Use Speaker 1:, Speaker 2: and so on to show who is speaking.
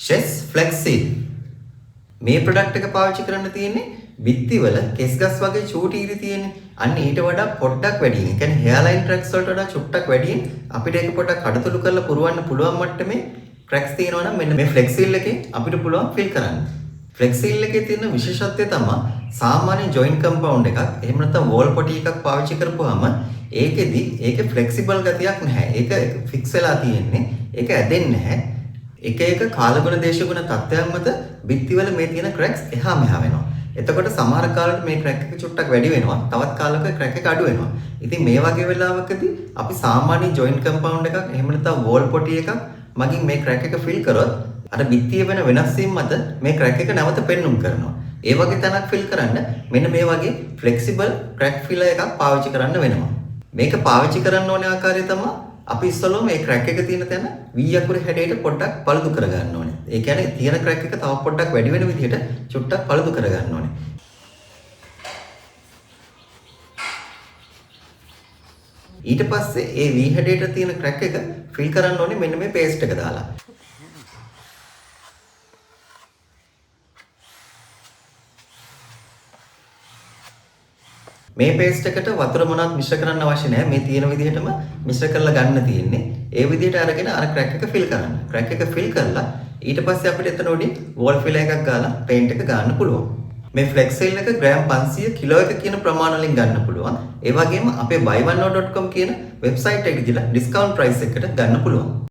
Speaker 1: ෂෙස් ෆ්ලෙක්සිල් මේ ප්‍රොඩක්ට් එක පාවිච්චි කරන්න තියෙන්නේ බිත්තිවල කෙස් ගස් වගේ චූටි ඉරි තියෙන්නේ. අන්න ඊට වඩා පොඩ්ඩක් වැඩියෙන්. ඒ කියන්නේ හෙයාර් ලයින් ක්‍රැක්ස් වලට වඩා චුට්ටක් වැඩියෙන් අපිට ඒක පොඩ්ඩක් කඩතුළු කරලා පුරවන්න පුළුවන් මට්ටමේ ක්‍රැක්ස් තියෙනවා නම් මෙන්න මේ ෆ්ලෙක්සිල් එකෙන් අපිට පුළුවන් ෆිල් කරන්න. ෆ්ලෙක්සිල් එකේ තියෙන විශේෂත්වය තමයි සාමාන්‍ය ජොයින්ට් කම්පවුන්ඩ් එකක් එහෙම නැත්නම් වෝල් පොටි එකක් පාවිච්චි කරපුවාම ඒකෙදි ඒකේ ෆ්ලෙක්සිබල් ගතියක් නැහැ. ඒක ෆික්ස් වෙලා තියෙන්නේ. ඒක ඇදෙන්නේ නැහැ. එක එක කාලගුණ දේශගුණ තත්ත්වයන් මත බිත්තිවල මේ තියෙන ක්‍රැක්ස් එහා මෙහා වෙනවා. එතකොට සමහර කාලවලට මේ ක්‍රැක් එක චුට්ටක් වැඩි වෙනවා. තවත් කාලවක ක්‍රැක් එක අඩු වෙනවා. ඉතින් මේ වගේ වෙලාවකදී අපි සාමාන්‍ය ජොයින්ට් කම්පවුන්ඩ් එකක් එහෙම නැත්නම් වෝල් පොටි එකක් මගින් මේ ක්‍රැක් එක ෆිල් කරොත් අර බිත්තියේ වෙන වෙනස් වීම මත මේ ක්‍රැක් එක නැවත පෙන්눔 කරනවා. ඒ වගේ තැනක් ෆිල් කරන්න මෙන්න මේ වගේ ෆ්ලෙක්සිබල් ක්‍රැක් ෆිලර් එකක් පාවිච්චි කරන්න වෙනවා. මේක පාවිච්චි කරන්න ඕනේ ආකාරය තමයි අපි ඉස්සෙල්ලාම මේ ක්‍රැක් එක තියෙන තැන V අකුරේ හැඩයට පොඩ්ඩක් පළුදු කරගන්න ඕනේ. ඒ කියන්නේ තියෙන ක්‍රැක් එක තව පොඩ්ඩක් වැඩි වෙන විදිහට චුට්ටක් පළුදු කරගන්න ඕනේ. ඊට පස්සේ ඒ V හැඩයට තියෙන ක්‍රැක් එක ෆිල් කරන්න ඕනේ මෙන්න මේ පේස්ට් එක දාලා. මේ පේස්ට් එකට වතුර මොනවත් මිශ්‍ර කරන්න අවශ්‍ය නැහැ. මේ තියෙන විදිහටම මිශ්‍ර කරලා ගන්න තියෙන්නේ. ඒ විදිහට අරගෙන අර ක්‍රැක් එක ෆිල් කරන්න. ක්‍රැක් එක ෆිල් කරලා ඊට පස්සේ අපිට එතන උඩින් වෝල් ෆිලර් එකක් ගාලා පේන්ට් එක ගන්න පුළුවන්. මේ ෆ්ලෙක්සිල් එක ග්‍රෑම් 500 කිලෝ එක කියන ප්‍රමාණ වලින් ගන්න පුළුවන්. ඒ වගේම අපේ buyonenow.com කියන වෙබ්සයිට් එකේ ඩිස්කවුන්ට් ප්‍රයිස් එකකට ගන්න පුළුවන්.